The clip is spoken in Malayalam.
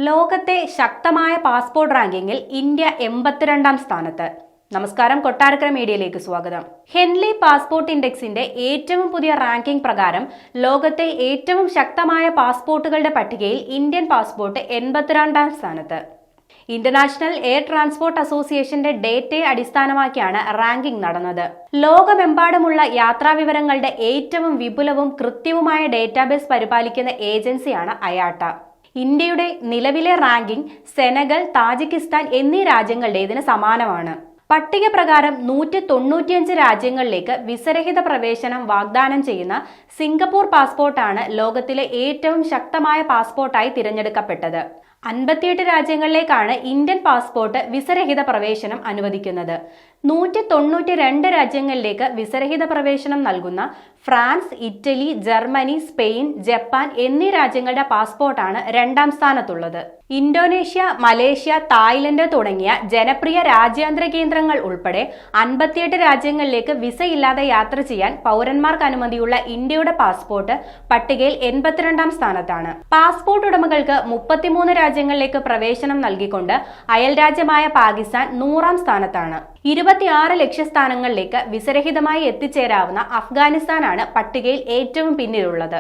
ലോകത്തെ ശക്തമായ പാസ്പോർട്ട് റാങ്കിങ്ങിൽ ഇന്ത്യ 82ാം സ്ഥാനത്ത്. നമസ്കാരം, കൊട്ടാരക്കര മീഡിയയിലേക്ക് സ്വാഗതം. ഹെൻലി പാസ്പോർട്ട് ഇൻഡെക്സിന്റെ ഏറ്റവും പുതിയ റാങ്കിംഗ് പ്രകാരം ലോകത്തെ ഏറ്റവും ശക്തമായ പാസ്പോർട്ടുകളുടെ പട്ടികയിൽ ഇന്ത്യൻ പാസ്പോർട്ട് 82ാം സ്ഥാനത്ത്. ഇന്റർനാഷണൽ എയർ ട്രാൻസ്പോർട്ട് അസോസിയേഷന്റെ ഡേറ്റയെ അടിസ്ഥാനമാക്കിയാണ് റാങ്കിംഗ് നടന്നത്. ലോകമെമ്പാടുമുള്ള യാത്രാവിവരങ്ങളുടെ ഏറ്റവും വിപുലവും കൃത്യവുമായ ഡേറ്റാബേസ് പരിപാലിക്കുന്ന ഏജൻസിയാണ് അയാട്ട. ഇന്ത്യയുടെ നിലവിലെ റാങ്കിംഗ് സെനഗൽ, താജിക്കിസ്ഥാൻ എന്നീ രാജ്യങ്ങളുടേതിന് സമാനമാണ്. പട്ടിക പ്രകാരം 195 രാജ്യങ്ങളിലേക്ക് വിസരഹിത പ്രവേശനം വാഗ്ദാനം ചെയ്യുന്ന സിംഗപ്പൂർ പാസ്പോർട്ടാണ് ലോകത്തിലെ ഏറ്റവും ശക്തമായ പാസ്പോർട്ടായി തിരഞ്ഞെടുക്കപ്പെട്ടത്. 58 രാജ്യങ്ങളിലേക്കാണ് ഇന്ത്യൻ പാസ്പോർട്ട് വിസരഹിത പ്രവേശനം അനുവദിക്കുന്നത്. 192 രാജ്യങ്ങളിലേക്ക് വിസരഹിത പ്രവേശനം നൽകുന്ന France, Italy, Germany, Spain, Japan എന്നീ രാജ്യങ്ങളുടെ പാസ്പോർട്ടാണ് 2ാം സ്ഥാനത്തുള്ളത്. ഇന്തോനേഷ്യ, മലേഷ്യ, തായ്ലൻഡ് തുടങ്ങിയ ജനപ്രിയ രാജ്യാന്തര കേന്ദ്രങ്ങൾ ഉൾപ്പെടെ 58 രാജ്യങ്ങളിലേക്ക് വിസയില്ലാതെ യാത്ര ചെയ്യാൻ പൗരന്മാർക്ക് അനുമതിയുള്ള ഇന്ത്യയുടെ പാസ്പോർട്ട് പട്ടികയിൽ 82ാം സ്ഥാനത്താണ്. പാസ്പോർട്ട് ഉടമകൾക്ക് 33 രാജ്യങ്ങളിലേക്ക് പ്രവേശനം നൽകിക്കൊണ്ട് അയൽരാജ്യമായ പാകിസ്ഥാൻ 100ാം സ്ഥാനത്താണ്. 26 ലക്ഷ്യസ്ഥാനങ്ങളിലേക്ക് വിസരഹിതമായി എത്തിച്ചേരാവുന്ന അഫ്ഗാനിസ്ഥാനാണ് പട്ടികയിൽ ഏറ്റവും പിന്നിലുള്ളത്.